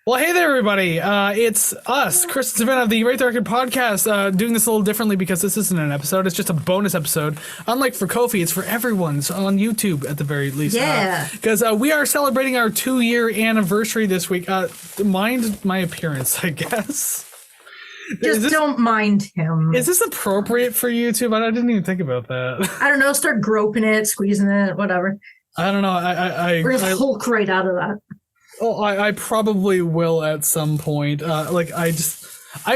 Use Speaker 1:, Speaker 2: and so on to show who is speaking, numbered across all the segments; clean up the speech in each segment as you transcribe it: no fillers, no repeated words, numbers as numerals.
Speaker 1: Well, hey there, everybody. It's us, Kris and Savannah of the Right the Record podcast, doing this a little differently because this isn't an episode. It's just a bonus episode. Unlike for Kofi, it's for everyone. It's on YouTube at the very least.
Speaker 2: Yeah.
Speaker 1: Because we are celebrating our 2-year anniversary this week. Mind my appearance, I guess.
Speaker 2: Just don't mind him.
Speaker 1: Is this appropriate for YouTube? I didn't even think about that.
Speaker 2: I don't know. Start groping it, squeezing it, whatever.
Speaker 1: I don't know.
Speaker 2: Or just Hulk right out of that.
Speaker 1: Oh, I probably will at some point. I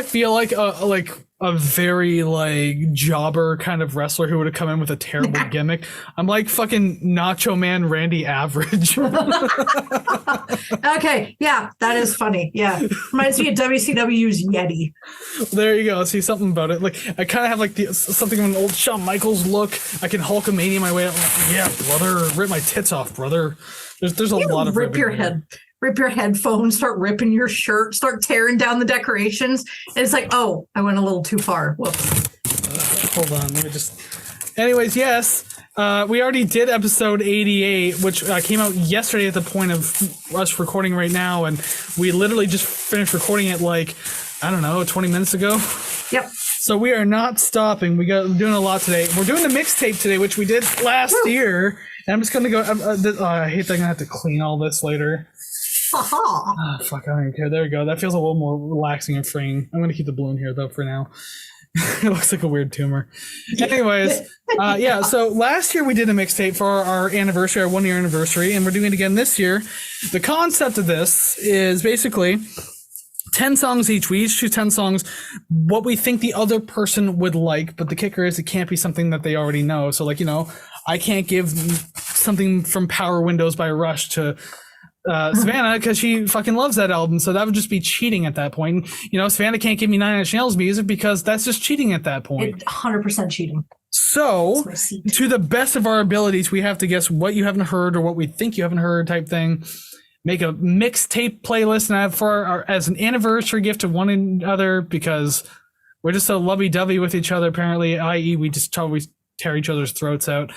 Speaker 1: feel like a very jobber kind of wrestler who would have come in with a terrible gimmick. I'm like fucking Nacho Man Randy Average.
Speaker 2: Okay, yeah, that is funny. Yeah, reminds me of WCW's Yeti.
Speaker 1: There you go. See, something about it. Like I kind of have like something of an old Shawn Michaels look. I can Hulkamania my way out. Like, yeah, brother, rip my tits off, brother. There's a lot of
Speaker 2: rip your headphones, start ripping your shirt, start tearing down the decorations. And it's like, oh, I went a little too far. Whoops.
Speaker 1: Hold on, let me just. Anyways, yes, we already did episode 88, which came out yesterday at the point of us recording right now, and we literally just finished recording it 20 minutes ago.
Speaker 2: Yep.
Speaker 1: So we are not stopping. We're doing a lot today. We're doing the mixtape today, which we did last year. And I'm just gonna go. I hate that I'm gonna have to clean all this later. Oh, fuck, I don't even care. There we go. That feels a little more relaxing and freeing. I'm going to keep the balloon here, though, for now. It looks like a weird tumor. Anyways, yeah, so last year we did a mixtape for our anniversary, our 1-year anniversary, and we're doing it again this year. The concept of this is basically 10 songs each. We each choose 10 songs, what we think the other person would like, but the kicker is it can't be something that they already know. So, I can't give something from Power Windows by Rush to Savannah because she fucking loves that album, so that would just be cheating at that point. Savannah can't give me 9 Inch Nails music because that's just cheating at that point.
Speaker 2: 100% cheating.
Speaker 1: So, to the best of our abilities, we have to guess what you haven't heard or what we think you haven't heard type thing. Make a mixtape playlist and have for as an anniversary gift to one another because we're just so lovey-dovey with each other, apparently, i.e. we just always tear each other's throats out.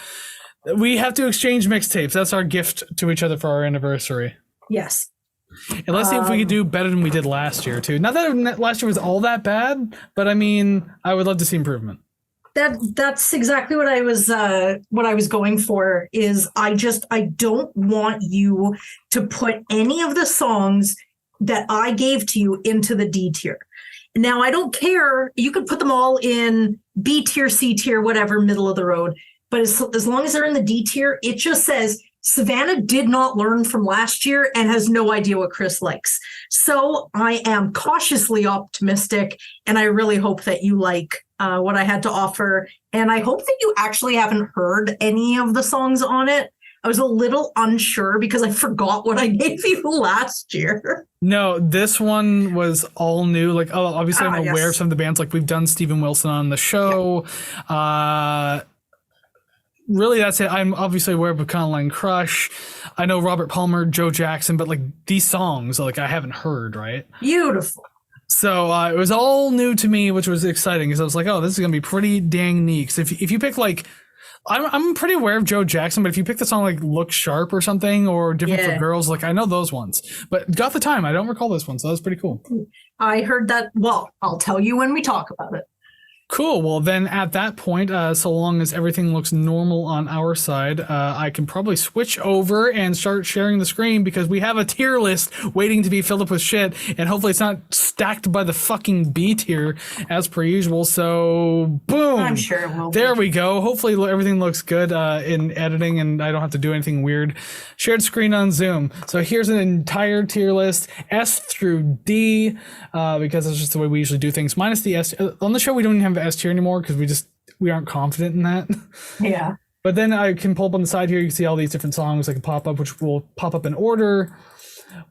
Speaker 1: We have to exchange mixtapes. That's our gift to each other for our anniversary.
Speaker 2: Yes.
Speaker 1: And let's see if we could do better than we did last year, too. Not that last year was all that bad, but I would love to see improvement.
Speaker 2: That's exactly what I was going for. Is I don't want you to put any of the songs that I gave to you into the D tier. Now, I don't care. You could put them all in B tier, C tier, whatever, middle of the road. But as long as they're in the D tier, it just says Savannah did not learn from last year and has no idea what Kris likes. So I am cautiously optimistic, and I really hope that you like what I had to offer. And I hope that you actually haven't heard any of the songs on it. I was a little unsure because I forgot what I gave you last year.
Speaker 1: No, this one was all new. Obviously, I'm aware of some of the bands. We've done Steven Wilson on the show. Yeah. Really, that's it. I'm obviously aware of Econoline Crush. I know Robert Palmer, Joe Jackson, but these songs, I haven't heard, right?
Speaker 2: Beautiful.
Speaker 1: So it was all new to me, which was exciting because I was like, oh, this is going to be pretty dang neat. Because if you pick I'm pretty aware of Joe Jackson, but if you pick the song Look Sharp or something or Different for Girls, I know those ones. But Got the Time, I don't recall this one, so that was pretty cool.
Speaker 2: I heard that. Well, I'll tell you when we talk about it.
Speaker 1: Cool. Well, then at that point, so long as everything looks normal on our side, I can probably switch over and start sharing the screen because we have a tier list waiting to be filled up with shit, and hopefully it's not stacked by the fucking B tier as per usual. So, boom.
Speaker 2: I'm sure it will.
Speaker 1: There we go. Hopefully everything looks good in editing and I don't have to do anything weird. Shared screen on Zoom. So here's an entire tier list, S through D, because that's just the way we usually do things, minus the S. On the show, we don't even have S tier anymore because we aren't confident in that.
Speaker 2: Yeah.
Speaker 1: But then I can pull up on the side here. You can see all these different songs that can pop up, which will pop up in order.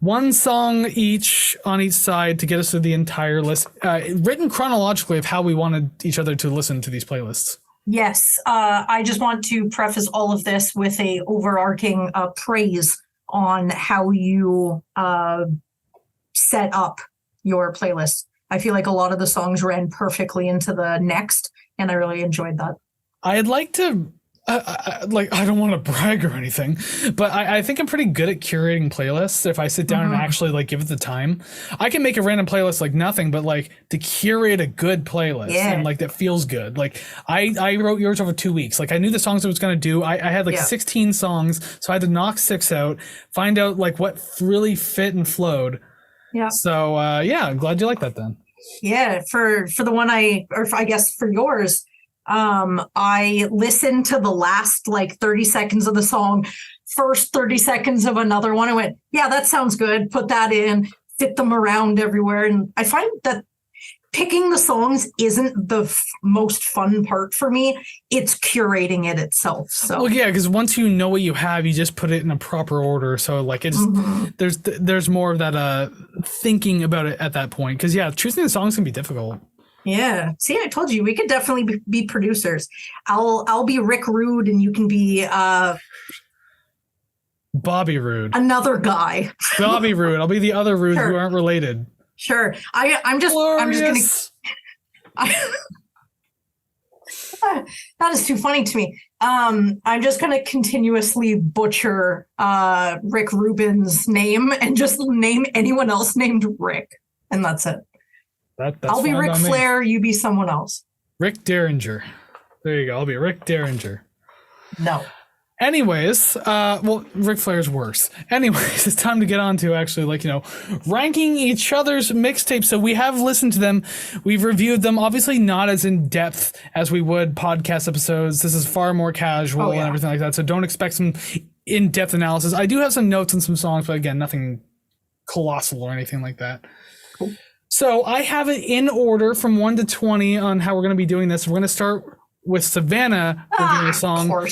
Speaker 1: One song each on each side to get us through the entire list, written chronologically of how we wanted each other to listen to these playlists.
Speaker 2: Yes. I just want to preface all of this with a overarching praise on how you set up your playlist. I feel like a lot of the songs ran perfectly into the next, and I really enjoyed that.
Speaker 1: I'd like to I don't want to brag or anything, but I think I'm pretty good at curating playlists. If I sit down and actually like give it the time, I can make a random playlist like nothing, but like to curate a good playlist and like that feels good. Like I wrote yours over 2 weeks. Like I knew the songs I was going to do. I had like 16 songs, so I had to knock 6 out, find out like what really fit and flowed.
Speaker 2: Yeah.
Speaker 1: So I'm glad you like that then.
Speaker 2: Yeah. For the one I guess for yours, I listened to the last like 30 seconds of the song, first 30 seconds of another one. I went, yeah, that sounds good. Put that in, fit them around everywhere. And I find that picking the songs isn't the most fun part for me. It's curating it itself. So
Speaker 1: well, yeah, because once you know what you have, you just put it in a proper order. So like it's there's more of that thinking about it at that point. Because choosing the songs can be difficult.
Speaker 2: Yeah. See, I told you we could definitely be producers. I'll be Rick Rude and you can be
Speaker 1: Bobby Rude.
Speaker 2: Another guy.
Speaker 1: Bobby Rude. I'll be the other Rude who aren't related.
Speaker 2: Sure. I'm just gonna that is too funny to me. I'm just gonna continuously butcher Rick Rubin's name and just name anyone else named Rick. And that's it. I'll be Ric Flair, you be someone else.
Speaker 1: Rick Derringer. There you go. I'll be Rick Derringer.
Speaker 2: No.
Speaker 1: Anyways, Ric Flair's worse. Anyways, it's time to get on to actually, ranking each other's mixtapes. So we have listened to them. We've reviewed them. Obviously not as in depth as we would podcast episodes. This is far more casual and everything like that. So don't expect some in-depth analysis. I do have some notes on some songs, but again, nothing colossal or anything like that.
Speaker 2: Cool.
Speaker 1: So I have it in order from 1 to 20 on how we're going to be doing this. We're going to start with Savannah reviewing a song,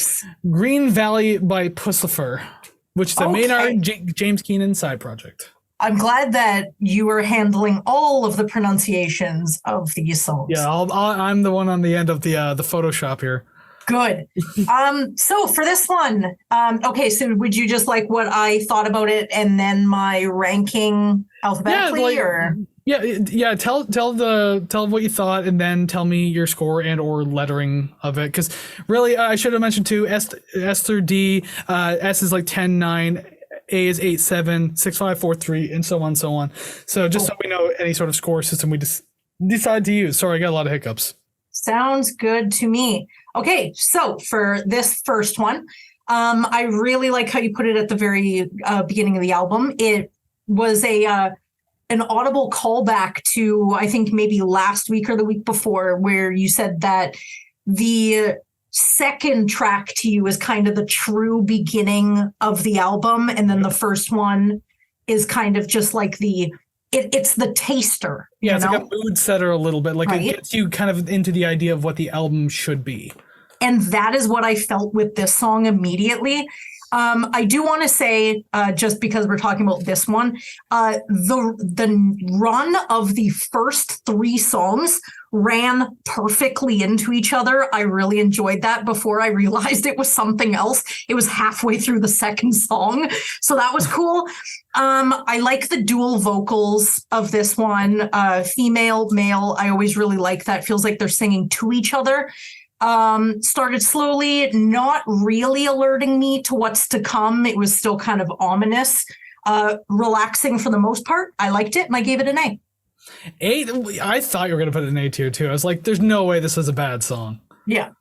Speaker 1: Green Valley by Pussifer, which is a Maynard James Keenan side project.
Speaker 2: I'm glad that you are handling all of the pronunciations of these songs.
Speaker 1: Yeah, I'm the one on the end of the Photoshop here.
Speaker 2: Good. So for this one, so would you just like what I thought about it and then my ranking alphabetically or?
Speaker 1: Yeah. Tell what you thought, and then tell me your score and or lettering of it. Because really, I should have mentioned too. S through D, S is like 10-9, A is 8-7, 6-5, 4-3, and so on. So just so we know any sort of score system we just decide to use. Sorry, I got a lot of hiccups.
Speaker 2: Sounds good to me. Okay, so for this first one, I really like how you put it at the very beginning of the album. It was an audible callback to, I think maybe last week or the week before, where you said that the second track to you is kind of the true beginning of the album. And then the first one is kind of just like it's the taster.
Speaker 1: Yeah, it's like a mood setter a little bit. Like it gets you kind of into the idea of what the album should be.
Speaker 2: And that is what I felt with this song immediately. I do want to say, just because we're talking about this one, the run of the first 3 songs ran perfectly into each other. I really enjoyed that before I realized it was something else. It was halfway through the second song. So that was cool. I like the dual vocals of this one, female, male. I always really like that. Feels like they're singing to each other. Started slowly, not really alerting me to what's to come. It was still kind of ominous, relaxing for the most part. I liked it and I gave it an A.
Speaker 1: 8? I thought you were going to put it in A tier too. I was like, there's no way this is a bad song.
Speaker 2: Yeah.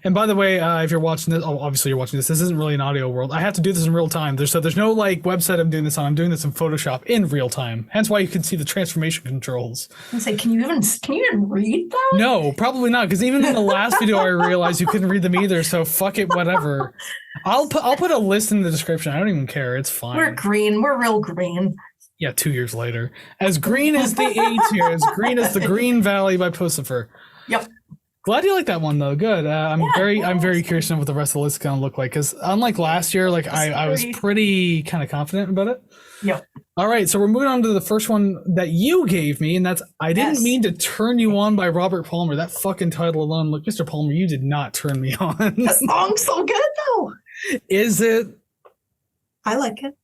Speaker 1: And by the way, if you're watching this, obviously you're watching this. This isn't really an audio world. I have to do this in real time. There's no like website I'm doing this on. I'm doing this in Photoshop in real time. Hence why you can see the transformation controls.
Speaker 2: I say, can you even read that?
Speaker 1: No, probably not. Because even in the last video, I realized you couldn't read them either. So fuck it, whatever. I'll put a list in the description. I don't even care. It's fine.
Speaker 2: We're green. We're real green.
Speaker 1: Yeah, 2 years later, as green as the A tier, as green as the Green Valley by Pussifer.
Speaker 2: Yep.
Speaker 1: Glad you like that one though. Good. I'm very curious to know what the rest of the list is gonna look like. Because unlike last year, like I was pretty kind of confident about it.
Speaker 2: Yep.
Speaker 1: All right, so we're moving on to the first one that you gave me, and that's "I Didn't Mean to Turn You On" by Robert Palmer. That fucking title alone. Look, Mr. Palmer, you did not turn me on.
Speaker 2: That song's so good though.
Speaker 1: Is it?
Speaker 2: I like it.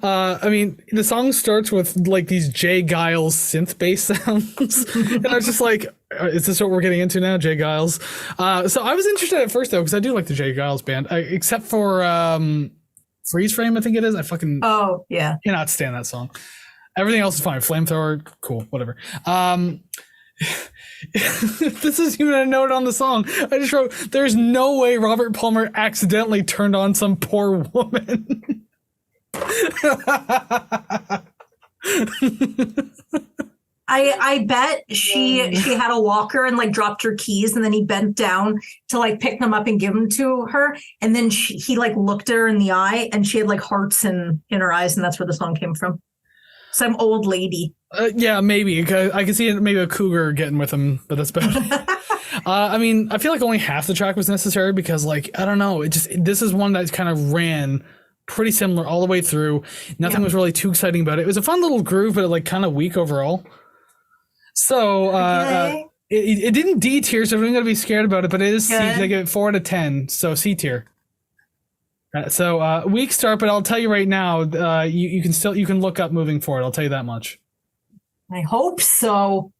Speaker 1: I mean, the song starts with like these Jay Giles synth bass sounds, and I was just like, Is this what we're getting into now, Jay Giles? So I was interested at first though, because I do like the Jay Giles band, except for Freeze Frame, I think it is. I fucking cannot stand that song. Everything else is fine. Flamethrower, cool, whatever. This isn't even a note on the song. I just wrote, there's no way Robert Palmer accidentally turned on some poor woman.
Speaker 2: I bet she had a walker and like dropped her keys, and then he bent down to like pick them up and give them to her, and then he like looked at her in the eye, and she had like hearts in her eyes, and that's where the song came from. Some old lady.
Speaker 1: Yeah, maybe. I can see it, maybe a cougar getting with him, but that's about it. I mean, I feel like only half the track was necessary because, like, I don't know. This is one that kind of ran pretty similar all the way through. Nothing was really too exciting about it. It was a fun little groove, but like kind of weak overall. So it didn't D tier, so I'm not gonna be scared about it. But it is C. I give it 4 out of 10, so C tier. So weak start, but I'll tell you right now, you can look up moving forward. I'll tell you that much.
Speaker 2: I hope so.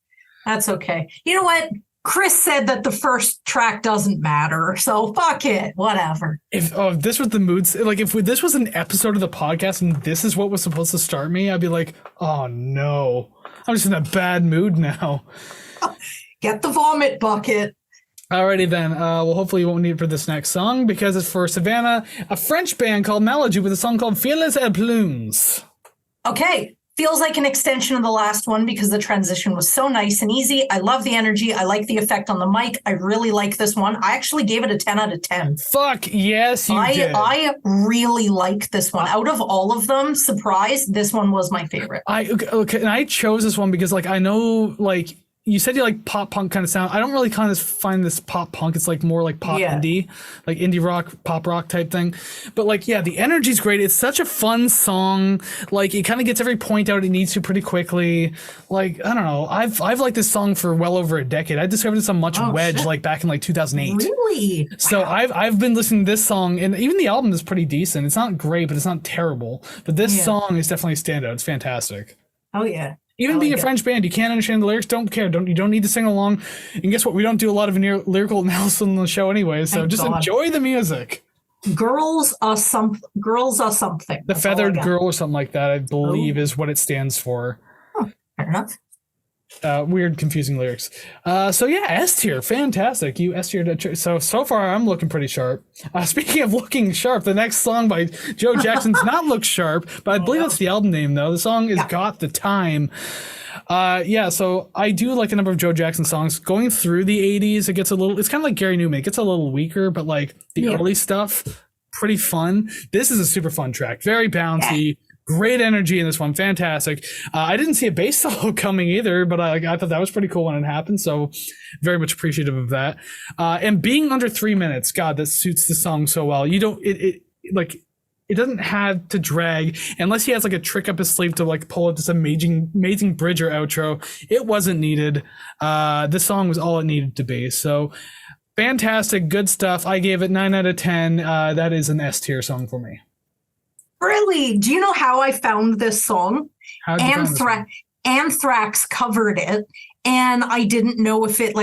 Speaker 2: That's okay. You know what? Kris said that the first track doesn't matter, so fuck it, whatever.
Speaker 1: If this was the mood, like if this was an episode of the podcast and this is what was supposed to start me, I'd be like, oh no, I'm just in a bad mood now.
Speaker 2: Get the vomit bucket.
Speaker 1: Alrighty then. Well, hopefully you won't need it for this next song because it's for Savannah, a French band called Melody with a song called Filles et Plumes.
Speaker 2: Okay. Feels like an extension of the last one because the transition was so nice and easy. I love the energy. I like the effect on the mic. I really like this one. I actually gave it a 10 out of 10.
Speaker 1: Fuck yes, you did.
Speaker 2: I really like this one. Out of all of them, surprise, this one was my favorite.
Speaker 1: Okay, and I chose this one because, like, I know, like, you said you like pop punk kind of sound. I don't really kind of find this pop punk. It's like more like pop indie, like indie rock, pop rock type thing. But like, yeah, the energy's great. It's such a fun song. Like it kind of gets every point out it needs to pretty quickly. Like, I don't know. I've liked this song for well over a decade. I discovered this on Much Wedge like back in like 2008.
Speaker 2: Really?
Speaker 1: So I've been listening to this song, and even the album is pretty decent. It's not great, but it's not terrible. But this song is definitely a standout. It's fantastic.
Speaker 2: Oh yeah.
Speaker 1: Even being a French band, you can't understand the lyrics. Don't care. You don't need to sing along. And guess what? We don't do a lot of lyrical analysis on the show anyway. So just enjoy the music.
Speaker 2: Girls are something.
Speaker 1: The
Speaker 2: That's
Speaker 1: Feathered Girl or something like that, I believe, is what it stands for.
Speaker 2: Fair enough.
Speaker 1: Weird, confusing lyrics. So yeah, S tier, fantastic. You S tier. So far, I'm looking pretty sharp. Speaking of looking sharp, the next song by Joe Jackson's not Look Sharp, but I believe that's the album name though. The song is Got the Time. So I do like a number of Joe Jackson songs. Going through the 80s, it gets a little. It's kind of like Gary Newman. It gets a little weaker, but like the early stuff, pretty fun. This is a super fun track. Very bouncy. Great energy in this one. Fantastic. I didn't see a bass solo coming either, but I thought that was pretty cool when it happened. So very much appreciative of that. And being under 3 minutes, God, that suits the song so well. You don't, it doesn't have to drag unless he has like a trick up his sleeve to like pull up this amazing bridge or outro. It wasn't needed. This song was all it needed to be. So fantastic. Good stuff. I gave it 9 out of 10. That is an S tier song for me.
Speaker 2: Really? Do you know how I found this song? Anthrax covered it, and I didn't know if it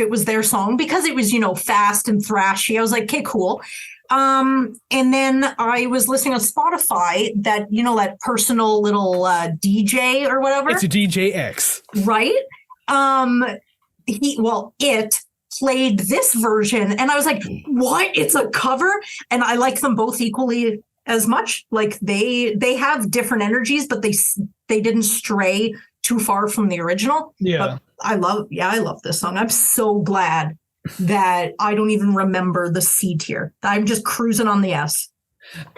Speaker 2: was their song because it was, fast and thrashy. I was like, okay, cool. And then I was listening on Spotify that personal little DJ or whatever.
Speaker 1: It's a DJ X.
Speaker 2: Right? It played this version, and I was like, what? It's a cover? And I like them both equally as much. Like they have different energies, but they didn't stray too far from the original.
Speaker 1: Yeah.
Speaker 2: But I love this song. I'm so glad that I don't even remember the C tier. I'm just cruising on the S.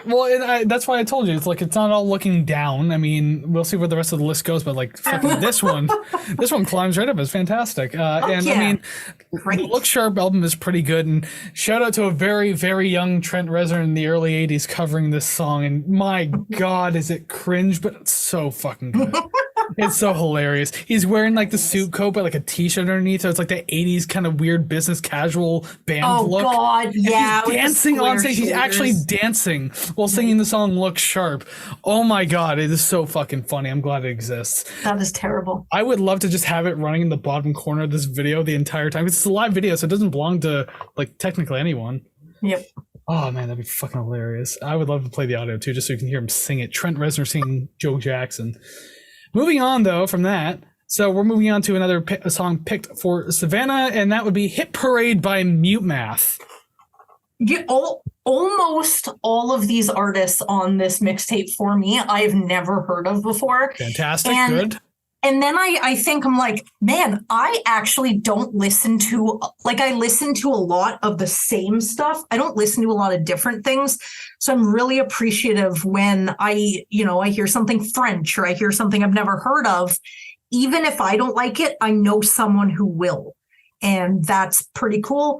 Speaker 1: Well, and that's why I told you it's like it's not all looking down. I mean, we'll see where the rest of the list goes, but like fucking this one climbs right up. It's fantastic. I mean,
Speaker 2: great.
Speaker 1: The Look Sharp album is pretty good, and shout out to a very, very young Trent Reznor in the early '80s covering this song. And my God, is it cringe? But it's so fucking good. It's so hilarious. He's wearing like the suit coat, but like a t-shirt underneath. So it's like the 80s kind of weird business casual band look.
Speaker 2: Oh God, yeah.
Speaker 1: He's dancing on stage. He's actually dancing while singing the song Look Sharp. Oh my God, it is so fucking funny. I'm glad it exists.
Speaker 2: That is terrible.
Speaker 1: I would love to just have it running in the bottom corner of this video the entire time. It's a live video, so it doesn't belong to like technically anyone.
Speaker 2: Yep.
Speaker 1: Oh man, that'd be fucking hilarious. I would love to play the audio too, just so you can hear him sing it. Trent Reznor singing Joe Jackson. Moving on though from that, so we're moving on to another song picked for Savannah, and that would be Hit Parade by Mute Math.
Speaker 2: Yeah, almost all of these artists on this mixtape for me, I've never heard of before.
Speaker 1: Fantastic, good.
Speaker 2: And then I think I'm like, man, I actually don't listen to, like, I listen to a lot of the same stuff. I don't listen to a lot of different things. So I'm really appreciative when I hear something French or I hear something I've never heard of. Even if I don't like it, I know someone who will. And that's pretty cool.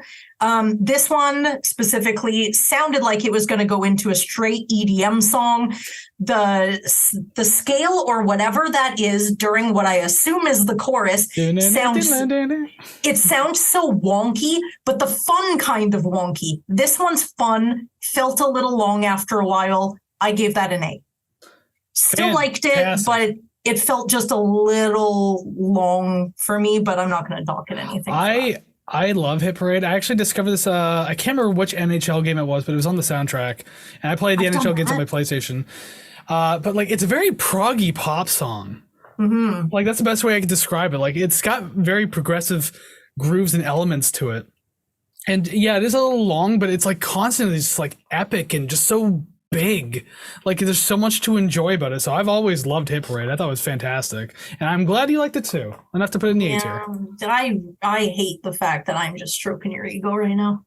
Speaker 2: This one specifically sounded like it was going to go into a straight EDM song. The scale or whatever that is during what I assume is the chorus sounds so wonky, but the fun kind of wonky. This one's fun, felt a little long after a while. I gave that an A. Still liked it, but it felt just a little long for me, but I'm not going to dock it anything.
Speaker 1: I love Hit Parade. I actually discovered this. I can't remember which NHL game it was, but it was on the soundtrack, and I played the NHL games on my PlayStation. But like, it's a very proggy pop song. Mm-hmm. Like that's the best way I could describe it. Like it's got very progressive grooves and elements to it, and yeah, it is a little long, but it's like constantly just like epic and just so big. Like there's so much to enjoy about it. So I've always loved Hit Parade. I thought it was fantastic, and I'm glad you liked it too. Enough to put it in the A tier.
Speaker 2: I hate the fact that I'm just stroking your ego right now.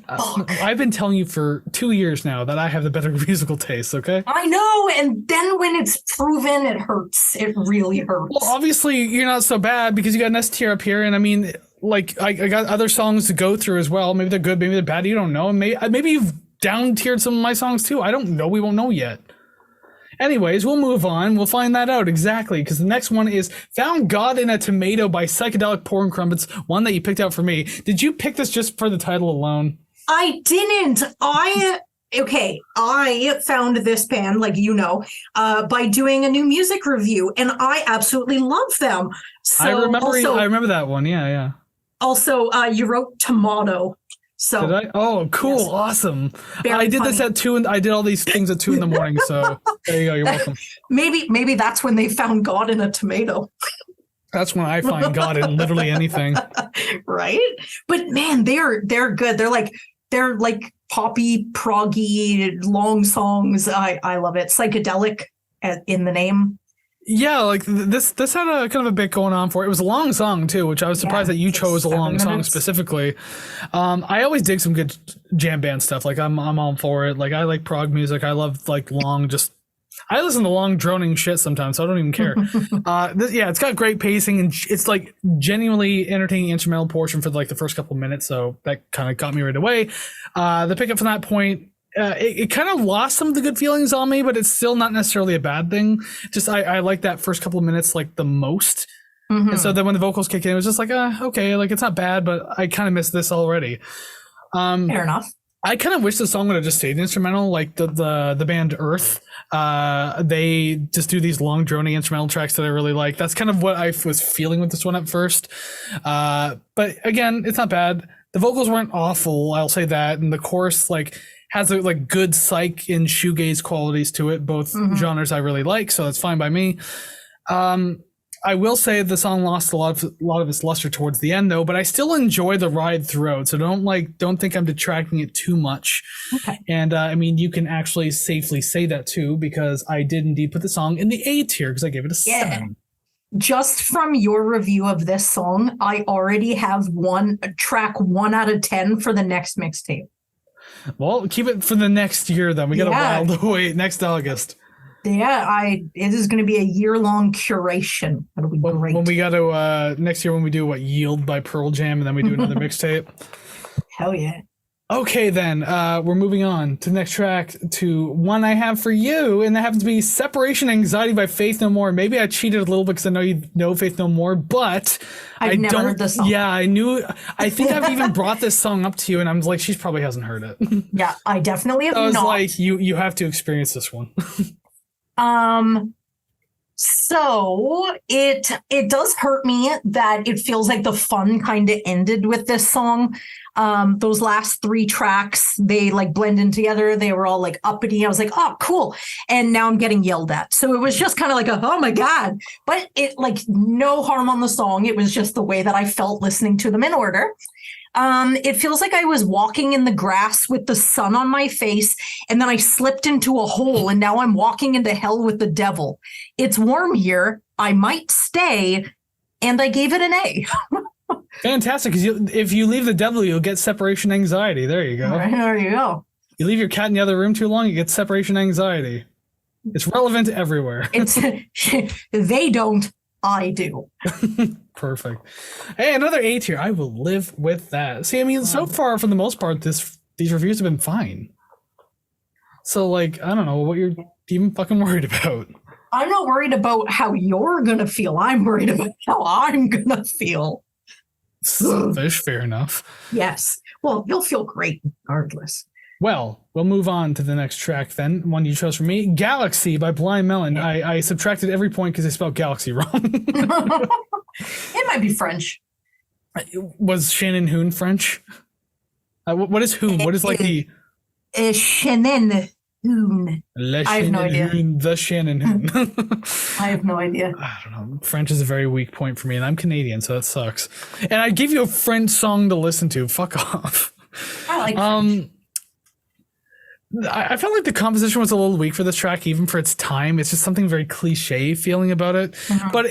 Speaker 1: I've been telling you for 2 years now that I have the better musical taste. Okay,
Speaker 2: I know, and then when it's proven, it hurts. It really hurts.
Speaker 1: Well, obviously you're not so bad because you got an S tier up here, and I mean, like I got other songs to go through as well. Maybe they're good, maybe they're bad. You don't know. Maybe you've down tiered some of my songs too. I don't know. We won't know yet. Anyways, we'll move on. We'll find that out exactly, because the next one is Found God in a Tomato by Psychedelic Porn Crumpets, one that you picked out for me. Did you pick this just for the title alone?
Speaker 2: I didn't. I found this band, like by doing a new music review, and I absolutely love them. So
Speaker 1: I remember that one. Yeah.
Speaker 2: Also, you wrote Tomato. So
Speaker 1: did I? Oh, cool, yes. Awesome. I did this at 2, and I did all these things at 2 in the morning. So there you go. You're welcome.
Speaker 2: Maybe that's when they found God in a tomato.
Speaker 1: That's when I find God in literally anything.
Speaker 2: Right? But man, they're good. They're like poppy, proggy, long songs. I love it. Psychedelic in the name.
Speaker 1: Yeah, like this had a kind of a bit going on for it. It was a long song too, which I was surprised that you chose a long song specifically. I always dig some good jam band stuff. Like I'm all for it. Like I like prog music. I love like long, I listen to long droning shit sometimes, so I don't even care. It's got great pacing, and it's like genuinely entertaining instrumental portion for like the first couple minutes. So that kind of got me right away. The pickup from that point, it kind of lost some of the good feelings on me, but it's still not necessarily a bad thing. Just I like that first couple of minutes like the most. Mm-hmm. And so then when the vocals kick in, it was just like, okay, like it's not bad, but I kind of missed this already.
Speaker 2: Fair enough.
Speaker 1: I kind of wish the song would have just stayed instrumental, like the band Earth. They just do these long droning instrumental tracks that I really like. That's kind of what I was feeling with this one at first. But again, it's not bad. The vocals weren't awful, I'll say that, and the chorus has a good psych and shoegaze qualities to it, both genres I really like, so that's fine by me. I will say the song lost a lot of its luster towards the end though, but I still enjoy the ride throughout, so don't think I'm detracting it too much. Okay. And I mean, you can actually safely say that too, because I did indeed put the song in the A tier because I gave it a 7.
Speaker 2: Just from your review of this song, I already have track 1 out of 10 for the next mixtape.
Speaker 1: Well, keep it for the next year then. We got a while to wait. Next August.
Speaker 2: Yeah, it is going to be a year-long curation. That'll be great.
Speaker 1: When we got to next year, when we do Yield by Pearl Jam, and then we do another mixtape.
Speaker 2: Hell yeah.
Speaker 1: Okay, then we're moving on to the next track, to one I have for you, and that happens to be "Separation Anxiety" by Faith No More. Maybe I cheated a little bit because I know you know Faith No More, but
Speaker 2: I've never heard this song.
Speaker 1: Yeah, I knew. I think I've even brought this song up to you, and I'm like, she probably hasn't heard it.
Speaker 2: Yeah, I definitely have
Speaker 1: I was
Speaker 2: not.
Speaker 1: like, you have to experience this one.
Speaker 2: So it does hurt me that it feels like the fun kind of ended with this song. Those last 3 tracks, they like blend in together. They were all like uppity. I was like, oh, cool. And now I'm getting yelled at. So it was just kind of like oh my God. But it like no harm on the song. It was just the way that I felt listening to them in order. It feels like I was walking in the grass with the sun on my face, and then I slipped into a hole, and now I'm walking into hell with the devil. It's warm here. I might stay, and I gave it an A.
Speaker 1: Fantastic, because if you leave the devil, you'll get separation anxiety. There you go.
Speaker 2: Right, there you go.
Speaker 1: You leave your cat in the other room too long, you get separation anxiety. It's relevant everywhere.
Speaker 2: It's they don't, I do.
Speaker 1: Perfect. Hey, another A tier. I will live with that. See, I mean, so far, for the most part, these reviews have been fine. So, like, I don't know what you're even fucking worried about.
Speaker 2: I'm not worried about how you're gonna feel. I'm worried about how I'm gonna feel.
Speaker 1: Selfish, fair enough.
Speaker 2: Yes. Well, you'll feel great regardless.
Speaker 1: Well, we'll move on to the next track then. One you chose for me, "Galaxy" by Blind Melon. I subtracted every point because I spelled galaxy wrong.
Speaker 2: It might be French.
Speaker 1: Was Shannon Hoon French? What is Hoon? What is like the...
Speaker 2: Shannon Hoon. I have no idea.
Speaker 1: The Shannon Hoon.
Speaker 2: I have no idea.
Speaker 1: I don't know. French is a very weak point for me, and I'm Canadian, so that sucks. And I give you a French song to listen to. Fuck off.
Speaker 2: I like French.
Speaker 1: I felt like the composition was a little weak for this track, even for its time. It's just something very cliche feeling about it. Mm-hmm. But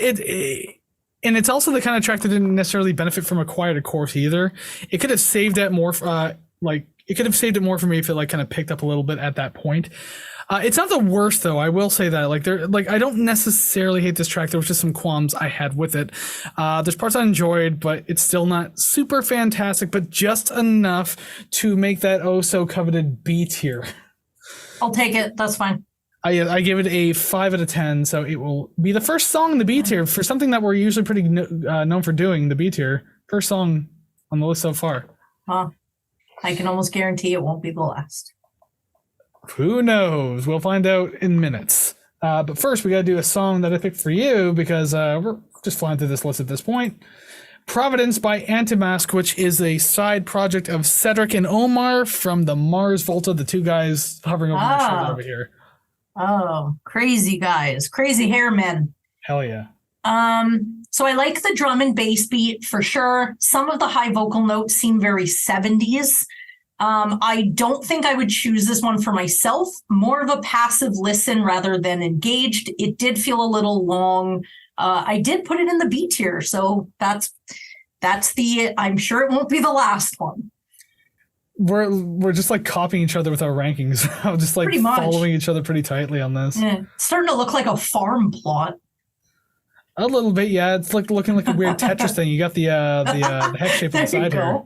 Speaker 1: and it's also the kind of track that didn't necessarily benefit from a quieter chorus either. It could have saved it more, it could have saved it more for me if it like kind of picked up a little bit at that point. It's not the worst though. I will say that I don't necessarily hate this track. There was just some qualms I had with it. There's parts I enjoyed, but it's still not super fantastic, but just enough to make that oh so coveted B tier.
Speaker 2: I'll take it. That's fine.
Speaker 1: I give it a 5 out of 10, so it will be the first song in the B tier for something that we're usually pretty known for doing, the B tier. First song on the list so far.
Speaker 2: Huh. I can almost guarantee it won't be the last.
Speaker 1: Who knows? We'll find out in minutes. But first, we got to do a song that I picked for you because we're just flying through this list at this point. "Providence" by Antimask, which is a side project of Cedric and Omar from the Mars Volta, the 2 guys hovering over my shoulder over here.
Speaker 2: Oh, crazy guys. Crazy hair men.
Speaker 1: Hell yeah.
Speaker 2: So I like the drum and bass beat for sure. Some of the high vocal notes seem very 70s. I don't think I would choose this one for myself. More of a passive listen rather than engaged. It did feel a little long. I did put it in the B tier, so that's I'm sure it won't be the last one.
Speaker 1: We're just like copying each other with our rankings. Just like following each other pretty tightly on this.
Speaker 2: Yeah. It's starting to look like a farm plot.
Speaker 1: A little bit, yeah. It's like looking like a weird Tetris thing. You got the head shape on the side here.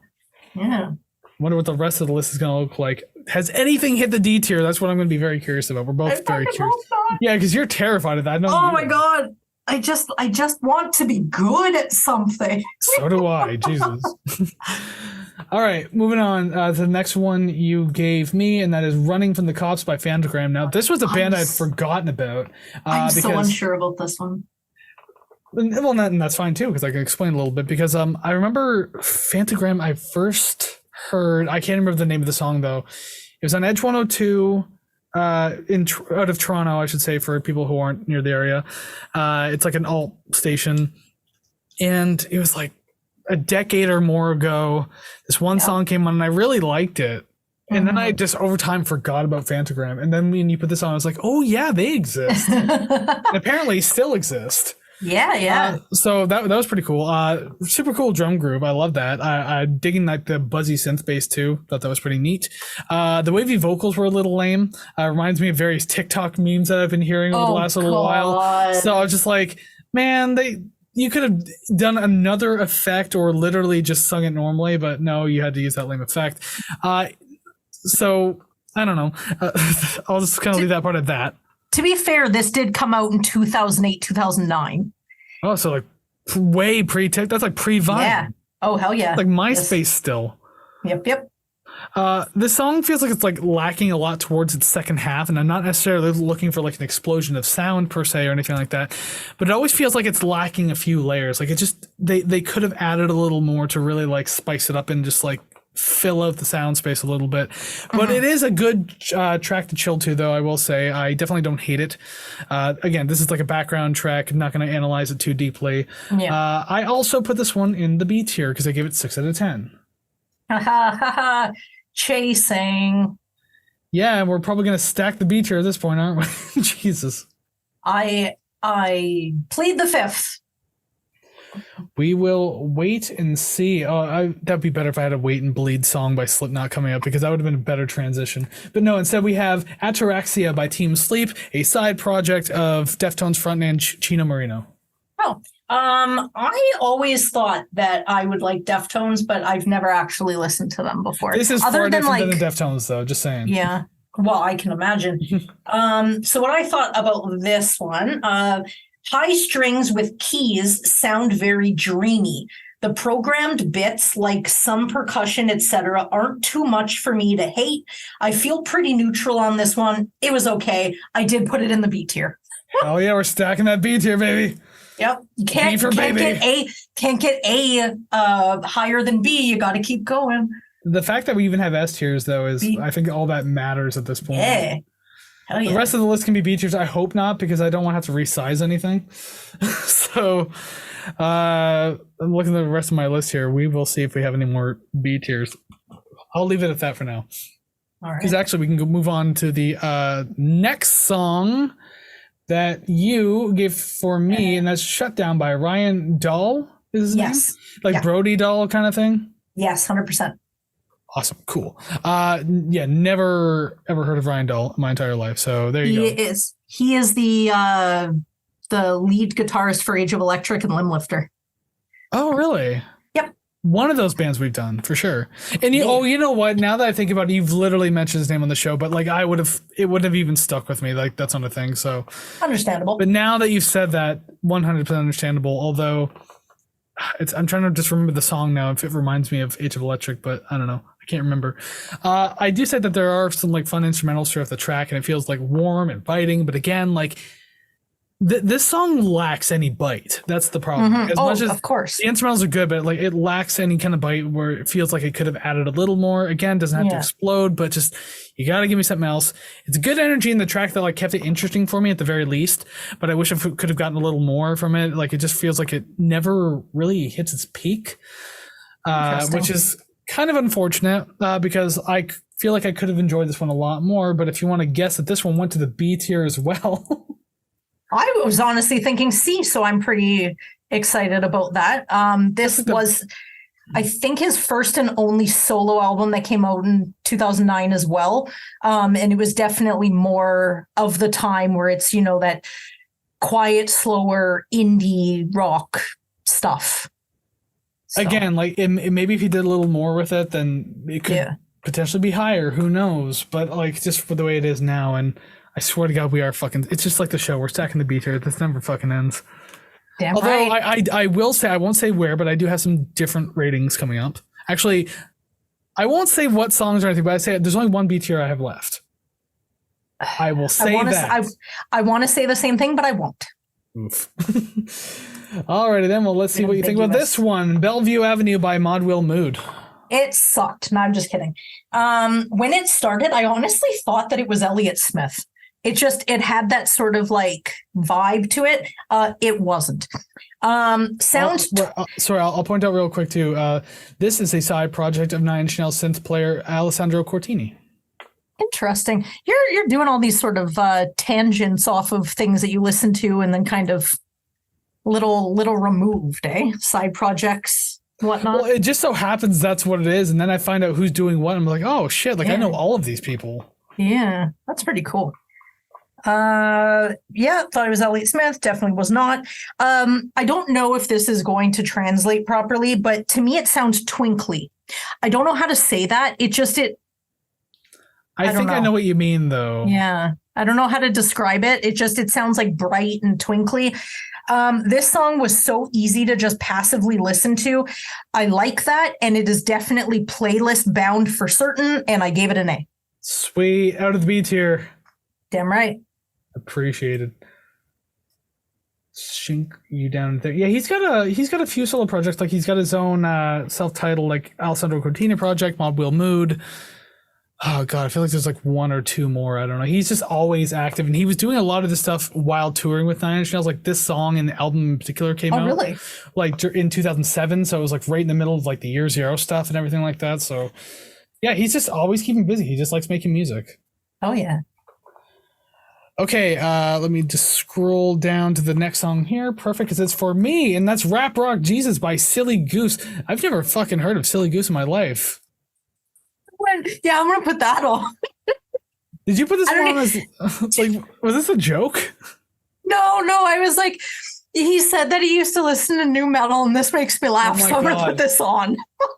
Speaker 2: Yeah.
Speaker 1: Wonder what the rest of the list is going to look like. Has anything hit the D tier? That's what I'm going to be very curious about. We're both very curious. Yeah, because you're terrified of that.
Speaker 2: Oh my God. I just want to be good at something.
Speaker 1: So do I. Jesus. All right, moving on to the next one you gave me, and that is "Running from the Cops" by Phantogram. Now, this was a band I'd forgotten about.
Speaker 2: I'm so unsure about this one.
Speaker 1: Well, that's fine too, because I can explain a little bit. Because I remember Phantogram. I first heard. I can't remember the name of the song though. It was on Edge 102. Out of Toronto, I should say, for people who aren't near the area. It's like an alt station, and it was like a decade or more ago. This one song came on, and I really liked it. And then I just over time forgot about Phantogram. And then when you put this on, I was like, oh yeah, they exist. And apparently still exist.
Speaker 2: Yeah.
Speaker 1: So that was pretty cool. Super cool drum groove. I love that. I digging like the buzzy synth bass too. Thought that was pretty neat. The wavy vocals were a little lame. Reminds me of various TikTok memes that I've been hearing over the last little while. So I was just like, man, you could have done another effect or literally just sung it normally, but no, you had to use that lame effect. So I don't know. I'll just kind of leave that part at that.
Speaker 2: To be fair, this did come out in 2008, 2009.
Speaker 1: Oh, so like way pre-TikTok. That's like pre-Vine.
Speaker 2: Yeah. Oh, hell yeah.
Speaker 1: Like MySpace still.
Speaker 2: Yep.
Speaker 1: This song feels like it's like lacking a lot towards its second half, and I'm not necessarily looking for like an explosion of sound per se or anything like that, but it always feels like it's lacking a few layers. Like it just they could have added a little more to really like spice it up and just like fill out the sound space a little bit. But it is a good track to chill to, though. I will say I definitely don't hate it. Again, this is like a background track. I'm not going to analyze it too deeply.
Speaker 2: Yeah.
Speaker 1: I also put this one in the B tier because I gave it 6 out of 10.
Speaker 2: Chasing.
Speaker 1: Yeah, we're probably going to stack the B tier at this point, aren't we? Jesus.
Speaker 2: I plead the fifth.
Speaker 1: We will wait and see. That'd be better if I had a Wait and Bleed song by Slipknot coming up, because that would have been a better transition. But no, instead we have Ataraxia by Team Sleep, a side project of Deftones frontman Chino Marino.
Speaker 2: Oh, I always thought that I would like Deftones, but I've never actually listened to them before.
Speaker 1: This is
Speaker 2: other
Speaker 1: far
Speaker 2: than
Speaker 1: different than the Deftones, though. Just saying.
Speaker 2: Yeah. Well, I can imagine. So what I thought about this one, high strings with keys sound very dreamy. The programmed bits, like some percussion, etc., aren't too much for me to hate. I feel pretty neutral on this one. It was okay. I did put it in the B tier.
Speaker 1: Oh yeah, we're stacking that B tier, baby.
Speaker 2: Yep. You can't get A higher than B. You got to keep going.
Speaker 1: The fact that we even have S tiers, though, is I think all that matters at this point.
Speaker 2: Yeah. Hell yeah.
Speaker 1: The rest of the list can be B tiers. I hope not, because I don't want to have to resize anything. So I'm looking at the rest of my list here. We will see if we have any more B tiers. I'll leave it at that for now.
Speaker 2: All right.
Speaker 1: Because actually, we can move on to the next song that you gave for me, and that's Shut Down by Ryan Dahl. Is his name? Like Brody Dahl kind of thing?
Speaker 2: Yes, 100%.
Speaker 1: Awesome. Cool. Yeah, never ever heard of Ryan Dahl in my entire life. So there you go.
Speaker 2: He is the lead guitarist for Age of Electric and Limb Lifter.
Speaker 1: Oh, really?
Speaker 2: Yep.
Speaker 1: One of those bands we've done for sure. And you know what? Now that I think about it, you've literally mentioned his name on the show, but like it wouldn't have even stuck with me. Like that's not a thing. So
Speaker 2: understandable.
Speaker 1: But now that you've said that, 100% understandable. Although I'm trying to just remember the song now if it reminds me of Age of Electric, but I don't know. I can't remember. I do say that there are some like fun instrumentals throughout the track, and it feels like warm and biting. But again, like this song lacks any bite. That's the problem.
Speaker 2: Mm-hmm.
Speaker 1: As much as
Speaker 2: of course,
Speaker 1: the instrumentals are good, but like it lacks any kind of bite where it feels like it could have added a little more. Again, doesn't have to explode, but just you got to give me something else. It's good energy in the track that like kept it interesting for me at the very least. But I wish I could have gotten a little more from it. Like it just feels like it never really hits its peak, which is kind of unfortunate because I feel like I could have enjoyed this one a lot more. But if you want to guess that this one went to the B tier as well.
Speaker 2: I was honestly thinking C, so I'm pretty excited about that. This was, I think, his first and only solo album that came out in 2009 as well. And it was definitely more of the time where it's, that quiet, slower indie rock stuff. So.
Speaker 1: Again, like maybe if he did a little more with it, then it could potentially be higher. Who knows? But like just for the way it is now, and I swear to God, we are fucking. It's just like the show. We're stacking the B tier. This never fucking ends.
Speaker 2: Damn
Speaker 1: Although
Speaker 2: right.
Speaker 1: I will say, I won't say where, but I do have some different ratings coming up. Actually, I won't say what songs or anything, but I say there's only one B tier I have left. I will say
Speaker 2: I want to say the same thing, but I won't.
Speaker 1: Oof. Alrighty then. Well, let's see what you think about this one. Bellevue Avenue by Mod Will Mood.
Speaker 2: It sucked. No, I'm just kidding. When it started, I honestly thought that it was Elliott Smith. It had that sort of like vibe to it. It wasn't.
Speaker 1: Sorry, I'll point out real quick too. This is a side project of Nine Inch Nails synth player Alessandro Cortini.
Speaker 2: Interesting. You're doing all these sort of tangents off of things that you listen to, and then kind of little removed, side projects, whatnot.
Speaker 1: Well, it just so happens that's what it is, and then I find out who's doing what. I'm like, oh shit! Like I know all of these people.
Speaker 2: Yeah, that's pretty cool. Thought it was Elliott Smith. Definitely was not. I don't know if this is going to translate properly, but to me it sounds twinkly. I don't know how to say that.
Speaker 1: I think I know what you mean, though.
Speaker 2: Yeah. I don't know how to describe it. It sounds like bright and twinkly. This song was so easy to just passively listen to. I like that. And it is definitely playlist bound for certain. And I gave it an A.
Speaker 1: Sweet. Out of the B tier.
Speaker 2: Damn right.
Speaker 1: Appreciated. Shink you down there. Yeah, he's got a few solo projects. Like he's got his own self-titled like Alessandro Cortina project, Mod Wheel Mood. Oh god, I feel like there's like one or two more. I don't know. He's just always active, and he was doing a lot of this stuff while touring with Nine Inch Nails. Like this song and the album in particular came out
Speaker 2: really?
Speaker 1: Like in 2007, so it was like right in the middle of like the Year Zero stuff and everything like that. So yeah, he's just always keeping busy. He just likes making music.
Speaker 2: Oh yeah.
Speaker 1: Okay, let me just scroll down to the next song here. Perfect, because it's for me, and that's Rap Rock Jesus by Silly Goose. I've never fucking heard of Silly Goose in my life.
Speaker 2: Yeah, I'm gonna put that on.
Speaker 1: Did you put this one as like? Was this a joke?
Speaker 2: No. I was like, he said that he used to listen to new metal, and this makes me laugh. So I'm gonna put this on.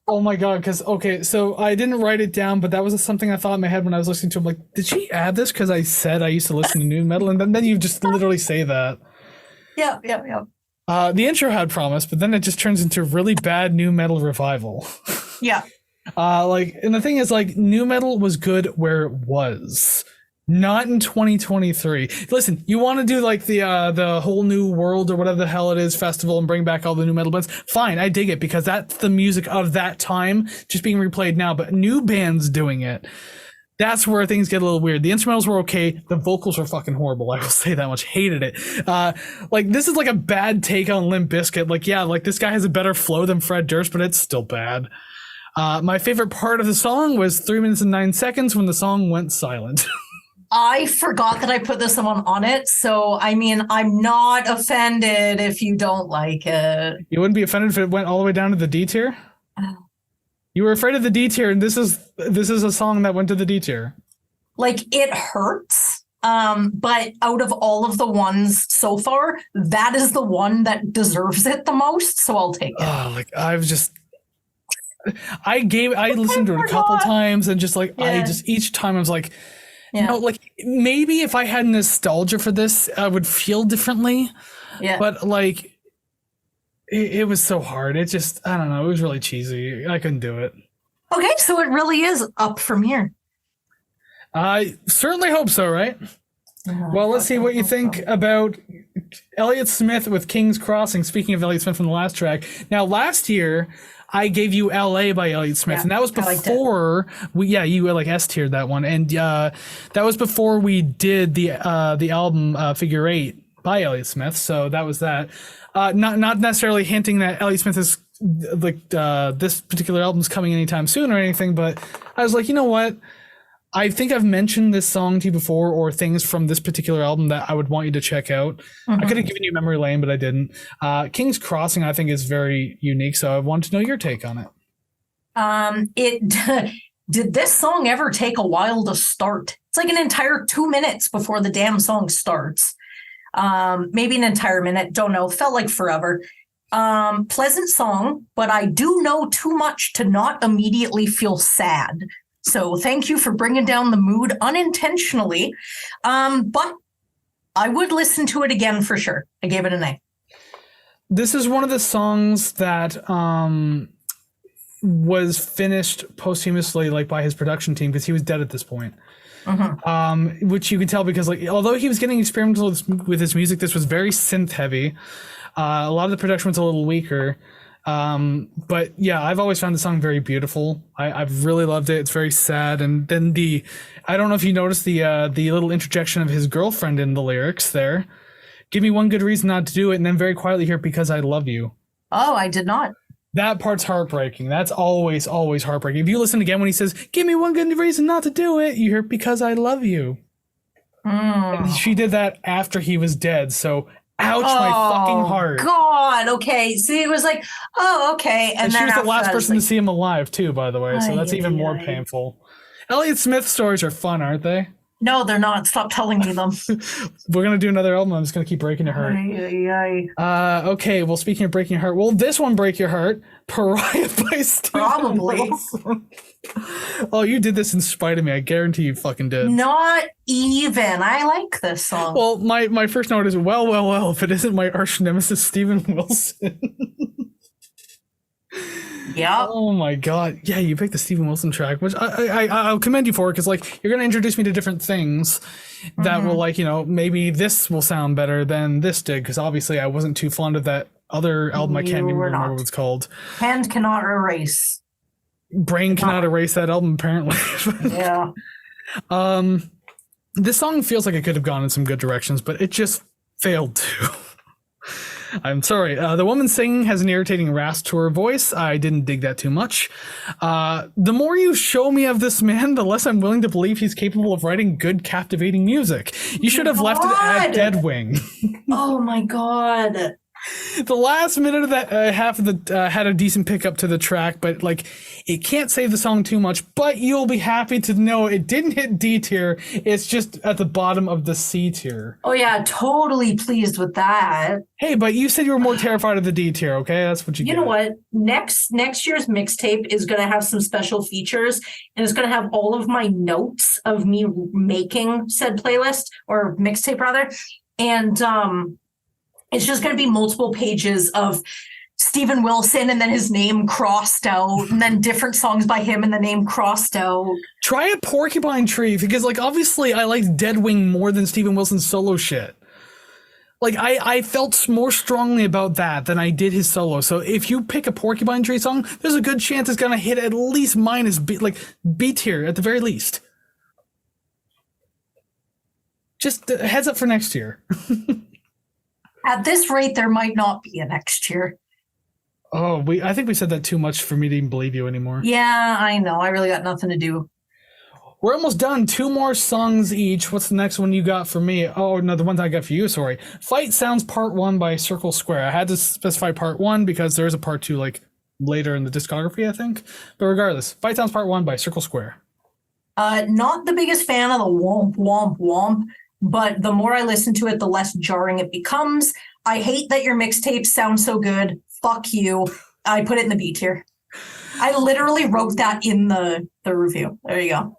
Speaker 1: Oh my god! Because so I didn't write it down, but that was something I thought in my head when I was listening to him. Like, did she add this because I said I used to listen to new metal, and then you just literally say that.
Speaker 2: Yeah.
Speaker 1: The intro had promise, but then it just turns into really bad new metal revival.
Speaker 2: Yeah.
Speaker 1: And the thing is, like, new metal was good where it was, not in 2023. Listen, you want to do like the whole new world or whatever the hell it is festival and bring back all the new metal bands? Fine, I dig it because that's the music of that time just being replayed now. But new bands doing it, that's where things get a little weird. The instrumentals were okay. The vocals were fucking horrible. I will say that much. Hated it. This is like a bad take on Limp Bizkit. Like, yeah, like this guy has a better flow than Fred Durst, but it's still bad. My favorite part of the song was 3 minutes and 9 seconds when the song went silent.
Speaker 2: I forgot that I put this one on it. So, I mean, I'm not offended if you don't like it.
Speaker 1: You wouldn't be offended if it went all the way down to the D tier? You were afraid of the D tier, and this is a song that went to the D tier. Like,
Speaker 2: it hurts. But out of all of the ones so far, that is the one that deserves it the most. So I'll take it.
Speaker 1: I listened to it a couple times and each time I was like, like maybe if I had nostalgia for this, I would feel differently. Yeah. But like, it was so hard. It just, I don't know. It was really cheesy. I couldn't do it.
Speaker 2: Okay. So it really is up from here.
Speaker 1: I certainly hope so, right? Well, let's see what you think about Elliott Smith with King's Crossing. Speaking of Elliott Smith from the last track. Now, last year, I gave you LA by Elliott Smith, and that was before you like S-tiered that one. And that was before we did the album Figure 8 by Elliott Smith. So that was that. Not necessarily hinting that Elliott Smith is like this particular album's coming anytime soon or anything, but I was like, you know what? I think I've mentioned this song to you before, or things from this particular album that I would want you to check out. Mm-hmm. I could have given you Memory Lane, but I didn't. King's Crossing, I think, is very unique, so I want to know your take on
Speaker 2: it. Did this song ever take a while to start? It's like an entire 2 minutes before the damn song starts. Maybe an entire minute, don't know. Felt like forever. Pleasant song, but I do know too much to not immediately feel sad. So thank you for bringing down the mood unintentionally. But I would listen to it again for sure. I gave it an A.
Speaker 1: This is one of the songs that was finished posthumously, like by his production team, because he was dead at this point. Mm-hmm. Which you can tell because, like, although he was getting experimental with his music, this was very synth heavy. A lot of the production was a little weaker. But yeah, I've always found the song very beautiful. I've really loved it. It's very sad. And then I don't know if you noticed the little interjection of his girlfriend in the lyrics there. Give me one good reason not to do it. And then very quietly here, because I love you.
Speaker 2: Oh, I did not.
Speaker 1: That part's heartbreaking. That's always, always heartbreaking. If you listen again when he says, give me one good reason not to do it, you hear, because I love you. And she did that after he was dead. So ouch, my fucking heart.
Speaker 2: God, okay. See, it was like, oh, okay. And
Speaker 1: she
Speaker 2: then
Speaker 1: was the last person to see him alive, too, by the way. So that's even more painful. Elliott Smith stories are fun, aren't they?
Speaker 2: No, they're not. Stop telling me them.
Speaker 1: We're gonna do another album. I'm just gonna keep breaking your heart. Okay, well, speaking of breaking your heart, will this one break your heart? Pariah by Stephen
Speaker 2: Probably.
Speaker 1: Wilson. Oh, you did this in spite of me. I guarantee you fucking did.
Speaker 2: Not even. I like this song.
Speaker 1: Well, my first note is, well, if it isn't my arch nemesis, Stephen Wilson.
Speaker 2: Yeah.
Speaker 1: Oh my god. Yeah, you picked the Stephen Wilson track, which I'll commend you for, because like you're gonna introduce me to different things that will, like, you know, maybe this will sound better than this did, because obviously I wasn't too fond of that other album. I can't even remember what it's called.
Speaker 2: Hand cannot erase.
Speaker 1: Brain cannot erase that album, apparently.
Speaker 2: Yeah.
Speaker 1: This song feels like it could have gone in some good directions, but it just failed to. I'm sorry. The woman singing has an irritating rasp to her voice. I didn't dig that too much. The more you show me of this man, the less I'm willing to believe he's capable of writing good, captivating music. You should have left it at Dead Wing.
Speaker 2: Oh my god.
Speaker 1: The last minute of that half of the had a decent pickup to the track, but like it can't save the song too much. But you'll be happy to know it didn't hit D tier. It's just at the bottom of the C tier.
Speaker 2: Oh yeah, totally pleased with that.
Speaker 1: Hey, but you said you were more terrified of the D tier. Okay, that's what you get.
Speaker 2: You know what? Next year's mixtape is going to have some special features, and it's going to have all of my notes of me making said playlist or mixtape rather, and it's just going to be multiple pages of Stephen Wilson and then his name crossed out, and then different songs by him and the name crossed out.
Speaker 1: Try a Porcupine Tree, because like obviously I liked Dead Wing more than Stephen Wilson's solo shit. Like I felt more strongly about that than I did his solo. So if you pick a Porcupine Tree song, there's a good chance it's going to hit at least minus B tier at the very least. Just heads up for next year.
Speaker 2: At this rate, there might not be a next year.
Speaker 1: Oh, I think we said that too much for me to even believe you anymore.
Speaker 2: Yeah, I know. I really got nothing to do.
Speaker 1: We're almost done. 2 more songs each. What's the next one you got for me? Oh, no, the one I got for you, sorry. Fight Sounds Part 1 by Circle Square. I had to specify Part 1 because there is a Part 2 like later in the discography, I think. But regardless, Fight Sounds Part 1 by Circle Square.
Speaker 2: Not the biggest fan of the womp, womp, womp. But the more I listen to it, the less jarring it becomes. I hate that your mixtapes sound so good. Fuck you. I put it in the B tier. I literally wrote that in the review. There you go.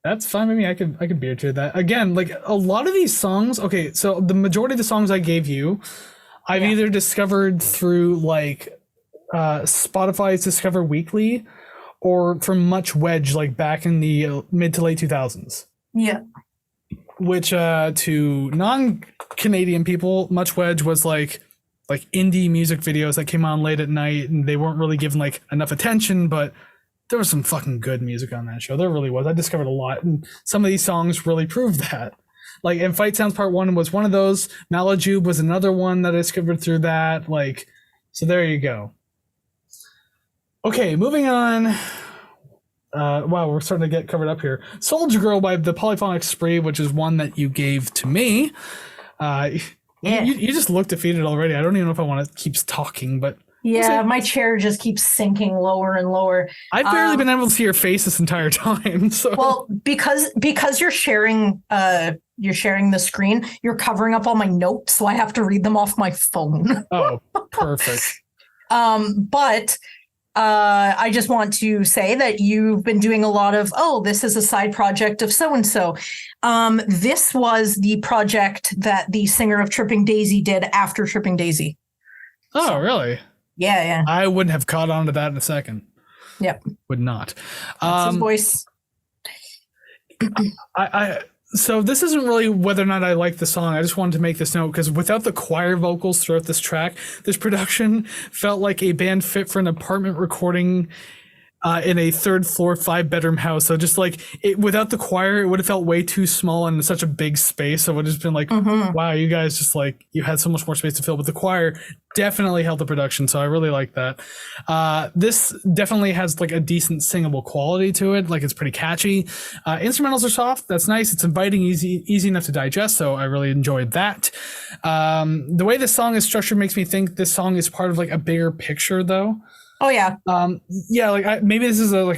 Speaker 1: That's fine with me. I could beer to that. Again, like a lot of these songs, okay, so the majority of the songs I gave you, I've either discovered through like Spotify's Discover Weekly or from Much Wedge, like back in the mid to late 2000s.
Speaker 2: Yeah.
Speaker 1: Which to non-Canadian people, Much Wedge was like indie music videos that came on late at night, and they weren't really given like enough attention, but there was some fucking good music on that show. There really was. I discovered a lot, and some of these songs really proved that. Like, and Fight Sounds Part 1 was one of those. Malajube was another one that I discovered through that. Like, so there you go. Okay, moving on. Wow, we're starting to get covered up here. Soldier Girl by the Polyphonic Spree, which is one that you gave to me. You just look defeated already. I don't even know if I want to keep talking, but
Speaker 2: yeah, my chair just keeps sinking lower and lower.
Speaker 1: I've barely been able to see your face this entire time. So
Speaker 2: well, because you're sharing the screen, you're covering up all my notes, so I have to read them off my phone.
Speaker 1: Oh, perfect.
Speaker 2: But I just want to say that you've been doing a lot of, this is a side project of so-and-so. This was the project that the singer of Tripping Daisy did after Tripping Daisy.
Speaker 1: Oh, really?
Speaker 2: Yeah.
Speaker 1: I wouldn't have caught on to that in a second.
Speaker 2: Yep.
Speaker 1: Would not.
Speaker 2: That's his voice.
Speaker 1: So this isn't really whether or not I like the song. I just wanted to make this note because without the choir vocals throughout this track, this production felt like a band fit for an apartment recording in a 3rd floor, 5-bedroom house. So just like it, without the choir, it would have felt way too small and in such a big space. So it would have just been like, wow, you guys just like, you had so much more space to fill. But the choir definitely helped the production. So I really like that. This definitely has like a decent singable quality to it. Like it's pretty catchy. Instrumentals are soft. That's nice. It's inviting, easy enough to digest. So I really enjoyed that. The way this song is structured makes me think this song is part of like a bigger picture though.
Speaker 2: Oh yeah.
Speaker 1: Yeah, like maybe this is a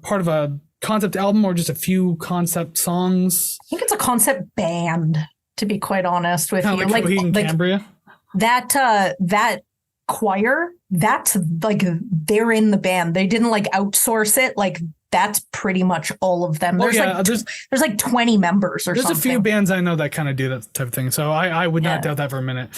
Speaker 1: part of a concept album or just a few concept songs?
Speaker 2: I think it's a concept band, to be quite honest with
Speaker 1: Kind
Speaker 2: you.
Speaker 1: of like Coheed and
Speaker 2: like
Speaker 1: Cambria?
Speaker 2: that choir, that's like they're in the band. They didn't like outsource it. Like that's pretty much all of them. There's there's like 20 members or
Speaker 1: there's
Speaker 2: something.
Speaker 1: There's a few bands I know that kind of do that type of thing. So I would not doubt that for a minute.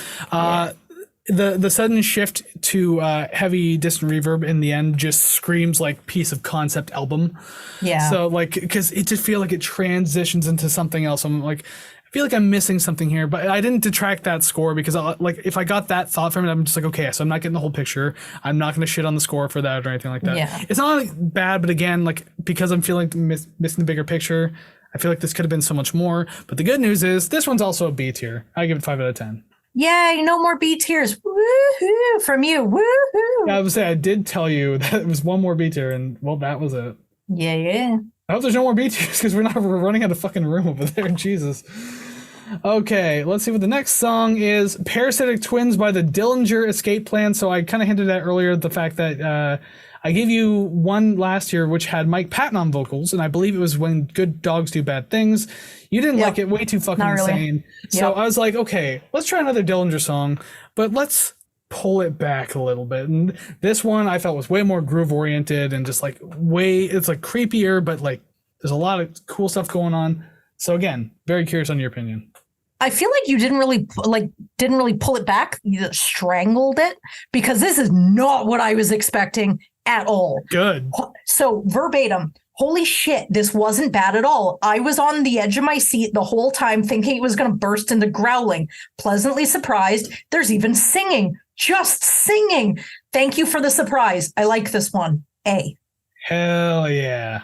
Speaker 1: The sudden shift to heavy distant reverb in the end just screams like piece of concept album.
Speaker 2: Yeah.
Speaker 1: So like, because it just feels like it transitions into something else. I'm like, I feel like I'm missing something here, but I didn't detract that score because like if I got that thought from it, I'm just like, okay, so I'm not getting the whole picture. I'm not going to shit on the score for that or anything like that.
Speaker 2: Yeah.
Speaker 1: It's not like bad, but again, like because I'm feeling missing the bigger picture, I feel like this could have been so much more. But the good news is this one's also a B tier. I give it 5 out of 10.
Speaker 2: Yay, no more B tiers. Woohoo from you. Woohoo.
Speaker 1: Yeah, I would say I did tell you that it was one more B tier, and well, that was it.
Speaker 2: Yeah.
Speaker 1: I hope there's no more B tiers because we're running out of fucking room over there. Jesus. Okay, let's see what the next song is. Parasitic Twins by the Dillinger Escape Plan. So I kind of hinted at earlier the fact that I gave you one last year which had Mike Patton on vocals, and I believe it was When Good Dogs Do Bad Things. You didn't like it, way too fucking insane. So I was like, okay, let's try another Dillinger song, but let's pull it back a little bit. And this one I felt was way more groove oriented and just like it's like creepier, but like there's a lot of cool stuff going on. So again, very curious on your opinion.
Speaker 2: I feel like you didn't really pull it back. You just strangled it, because this is not what I was expecting at all.
Speaker 1: Good.
Speaker 2: So verbatim, holy shit, this wasn't bad at all. I was on the edge of my seat the whole time thinking it was going to burst into growling. Pleasantly surprised. There's even singing. Just singing. Thank you for the surprise. I like this one. A.
Speaker 1: Hell yeah.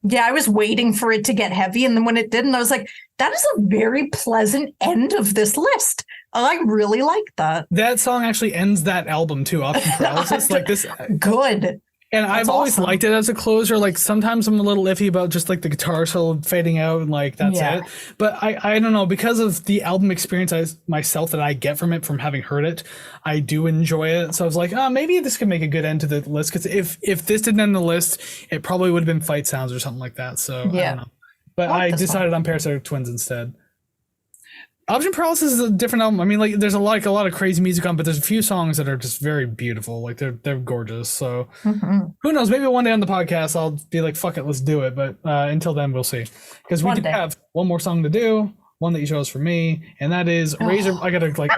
Speaker 2: Yeah, I was waiting for it to get heavy, and then when it didn't, I was like, that is a very pleasant end of this list. I really like that.
Speaker 1: That song actually ends that album too, Option Paralysis. Like this.
Speaker 2: Good.
Speaker 1: And I've always liked it as a closer. Like sometimes I'm a little iffy about just like the guitar solo fading out and like that's it. But I don't know, because of the album experience myself that I get from it, from having heard it, I do enjoy it. So I was like, oh, maybe this could make a good end to the list. Because if this didn't end the list, it probably would have been Fight Sounds or something like that. So I don't know. But I decided on Parasitic Twins instead. Option Paralysis is a different album. I mean, like, there's a lot of crazy music on, but there's a few songs that are just very beautiful. Like, they're gorgeous. So, who knows? Maybe one day on the podcast, I'll be like, fuck it, let's do it. But until then, we'll see. Because we do have one more song to do, one that you chose for me, and that is Razor. I gotta, like,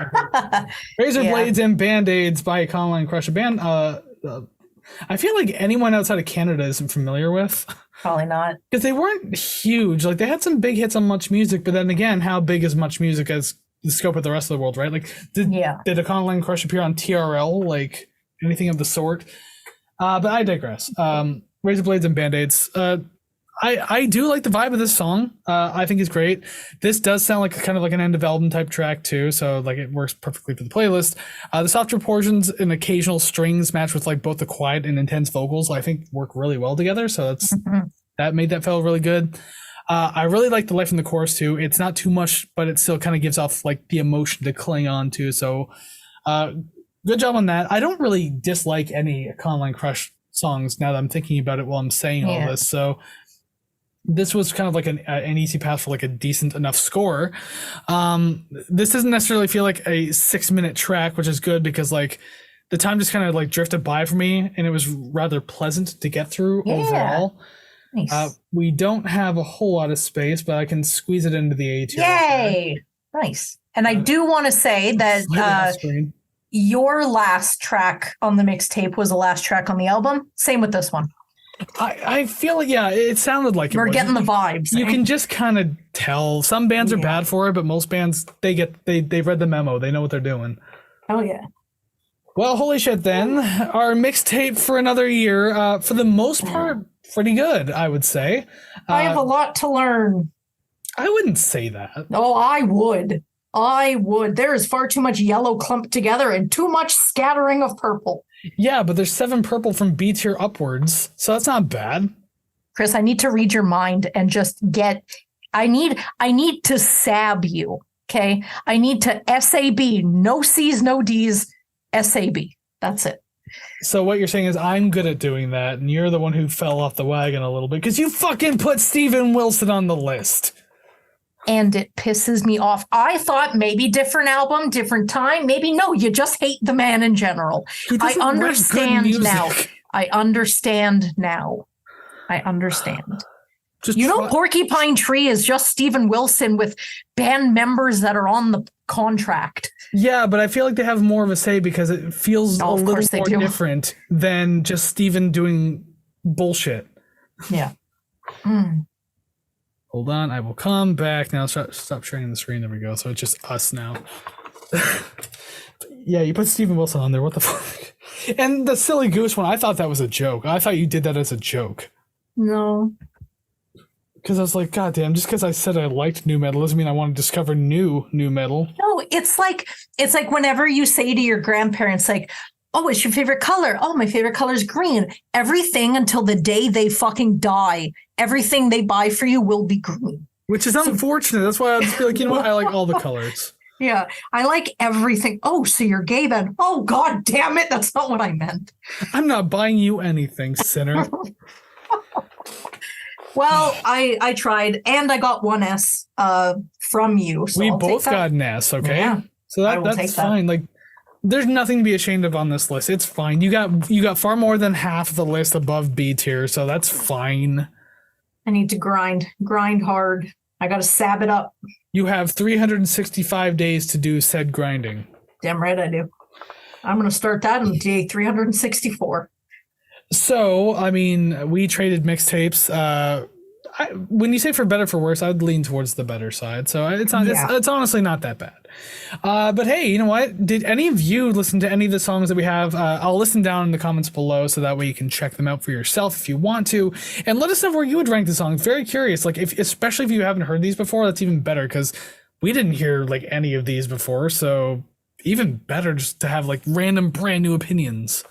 Speaker 1: Razor Blades and Band-Aids by Conline Crush, a band I feel like anyone outside of Canada isn't familiar with.
Speaker 2: Probably not.
Speaker 1: Because they weren't huge. Like, they had some big hits on Much Music, but then again, how big is Much Music as the scope of the rest of the world, right? Like, did a Conline Crush appear on TRL? Like, anything of the sort? But I digress. Razor Blades and Band-Aids. I do like the vibe of this song. I think it's great. This does sound like kind of like an end of album type track too, so like it works perfectly for the playlist. The softer portions and occasional strings match with like both the quiet and intense vocals, I think work really well together. So that's that made that feel really good. I really like the life in the chorus too. It's not too much, but it still kind of gives off like the emotion to cling on to. So good job on that. I don't really dislike any Conline Crush songs now that I'm thinking about it while I'm saying all this. So this was kind of like an easy path for like a decent enough score. This doesn't necessarily feel like a 6-minute track, which is good because like the time just kind of like drifted by for me and it was rather pleasant to get through overall. Nice. We don't have a whole lot of space, but I can squeeze it into the A tier.
Speaker 2: Yay! Nice. And I do want to say that your last track on the mixtape was the last track on the album. Same with this one.
Speaker 1: I feel like, it sounded like
Speaker 2: we're getting the vibes.
Speaker 1: You can just kind of tell. Some bands are bad for it, but most bands, they've read the memo. They know what they're doing.
Speaker 2: Oh, yeah.
Speaker 1: Well, holy shit then. Our mixtape for another year, for the most part, pretty good, I would say.
Speaker 2: I have a lot to learn.
Speaker 1: I wouldn't say that.
Speaker 2: Oh, I would. There is far too much yellow clumped together and too much scattering of purple.
Speaker 1: Yeah, but there's 7 purple from B tier upwards, so that's not bad.
Speaker 2: Kris, I need to read your mind and just I need to sab you, okay? I need to SAB, no C's, no D's, SAB. That's it.
Speaker 1: So what you're saying is I'm good at doing that, and you're the one who fell off the wagon a little bit because you fucking put Steven Wilson on the list.
Speaker 2: And it pisses me off. I thought maybe different album, different time. Maybe no, you just hate the man in general. I understand now. I understand now. I understand. Porcupine Tree is just Steven Wilson with band members that are on the contract.
Speaker 1: Yeah, but I feel like they have more of a say because it feels a little more different than just Steven doing bullshit.
Speaker 2: Yeah.
Speaker 1: Hold on, I will come back now. Stop sharing the screen. There we go. So it's just us now. Yeah, you put Steven Wilson on there. What the fuck? And the Silly Goose one, I thought that was a joke. I thought you did that as a joke.
Speaker 2: No.
Speaker 1: Because I was like, God damn, just because I said I liked new metal doesn't mean I want to discover new metal.
Speaker 2: No, it's like whenever you say to your grandparents, like, oh, what's your favorite color? Oh, my favorite color is green. Everything until the day they fucking die, everything they buy for you will be green.
Speaker 1: Which is unfortunate. That's why I'll just be like, you know what? I like all the colors.
Speaker 2: Yeah, I like everything. Oh, so you're gay then? Oh, God damn it. That's not what I meant.
Speaker 1: I'm not buying you anything, sinner.
Speaker 2: Well, I tried, and I got 1S from you. So
Speaker 1: we both got an S, okay?
Speaker 2: Yeah,
Speaker 1: so that's fine. Like, there's nothing to be ashamed of on this list. It's fine. You got far more than half of the list above B tier, so that's fine.
Speaker 2: I need to grind hard. I got to sab it up.
Speaker 1: You have 365 days to do said grinding.
Speaker 2: Damn right I do. I'm going to start that on day 364.
Speaker 1: So, I mean, we traded mixtapes. When you say for better, for worse, I'd lean towards the better side. So it's honestly not that bad. But hey, you know what? Did any of you listen to any of the songs that we have? I'll listen down in the comments below so that way you can check them out for yourself if you want to. And let us know where you would rank the songs. Very curious. Like, especially if you haven't heard these before, that's even better because we didn't hear like any of these before. So even better just to have like random brand new opinions.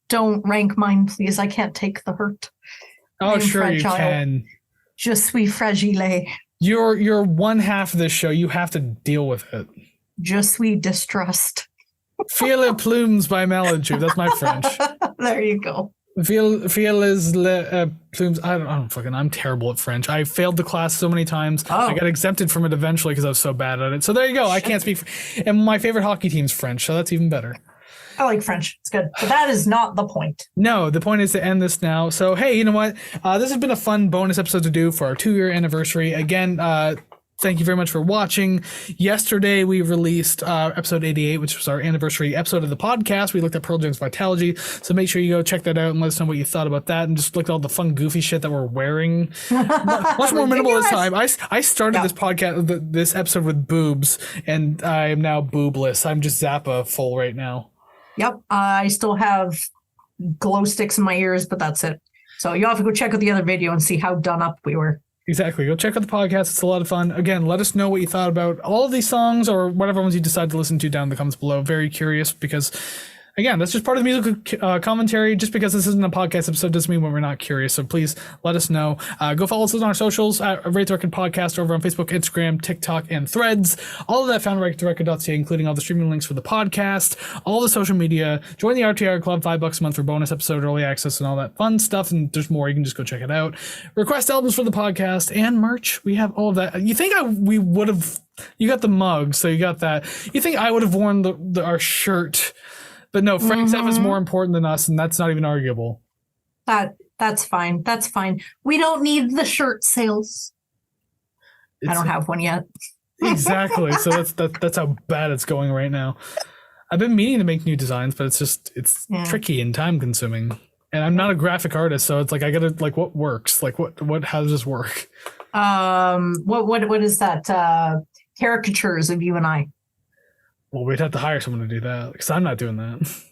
Speaker 2: Don't rank mine, please. I can't take the hurt.
Speaker 1: Oh, sure you can.
Speaker 2: Je suis fragile.
Speaker 1: You're one half of this show. You have to deal with it.
Speaker 2: Je suis distrust.
Speaker 1: Feel les plumes by Melody. That's my French.
Speaker 2: There you go.
Speaker 1: Feel les plumes. I don't fucking. I'm terrible at French. I failed the class so many times. Oh. I got exempted from it eventually because I was so bad at it. So there you go. I can't speak. And my favorite hockey team's French, so that's even better.
Speaker 2: I like French. It's good. But that is not the point.
Speaker 1: No, the point is to end this now. So, hey, you know what? This has been a fun bonus episode to do for our 2-year anniversary. Again, thank you very much for watching. Yesterday, we released episode 88, which was our anniversary episode of the podcast. We looked at Pearl Jam's Vitalogy. So make sure you go check that out and let us know what you thought about that. And just look at all the fun, goofy shit that we're wearing. Much more minimal this time. I started this podcast, this episode with boobs, and I am now boobless. I'm just Zappa full right now.
Speaker 2: Yep. I still have glow sticks in my ears, but that's it. So you'll have to go check out the other video and see how done up we were.
Speaker 1: Exactly. Go check out the podcast. It's a lot of fun. Again, let us know what you thought about all of these songs or whatever ones you decide to listen to down in the comments below. Very curious because, again, that's just part of the musical commentary. Just because this isn't a podcast episode doesn't mean we're not curious. So please let us know. Go follow us on our socials at Rate the Record Podcast over on Facebook, Instagram, TikTok, and Threads. All of that found at ratetherecord.ca, including all the streaming links for the podcast, all the social media. Join the RTR Club, $5 a month for bonus episode, early access, and all that fun stuff. And there's more. You can just go check it out. Request albums for the podcast and merch. We have all of that. You think we would have... You got the mug, so you got that. You think I would have worn our shirt... But no, Frank Zappa is more important than us, and that's not even arguable.
Speaker 2: That's fine. That's fine. We don't need the shirt sales. I don't have one yet.
Speaker 1: Exactly. So that's how bad it's going right now. I've been meaning to make new designs, but it's tricky and time consuming. And I'm not a graphic artist, so it's like I gotta like what works? Like what how does this work?
Speaker 2: What is that? Caricatures of you and I.
Speaker 1: Well, we'd have to hire someone to do that because I'm not doing that.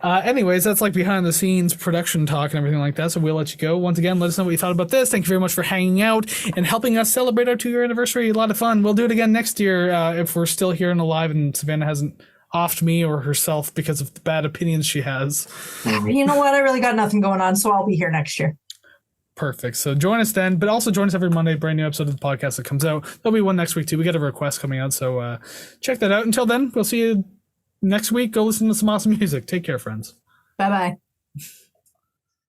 Speaker 1: Anyways, that's like behind the scenes production talk and everything like that. So we'll let you go. Once again, let us know what you thought about this. Thank you very much for hanging out and helping us celebrate our 2-year anniversary. A lot of fun. We'll do it again next year if we're still here and alive and Savannah hasn't offed me or herself because of the bad opinions she has.
Speaker 2: You know what? I really got nothing going on, so I'll be here next year.
Speaker 1: Perfect. So join us then, but also join us every Monday, brand new episode of the podcast that comes out. There'll be one next week too. We got a request coming out, so check that out. Until then, we'll see you next week, go listen to some awesome music. Take care, friends.
Speaker 2: Bye bye.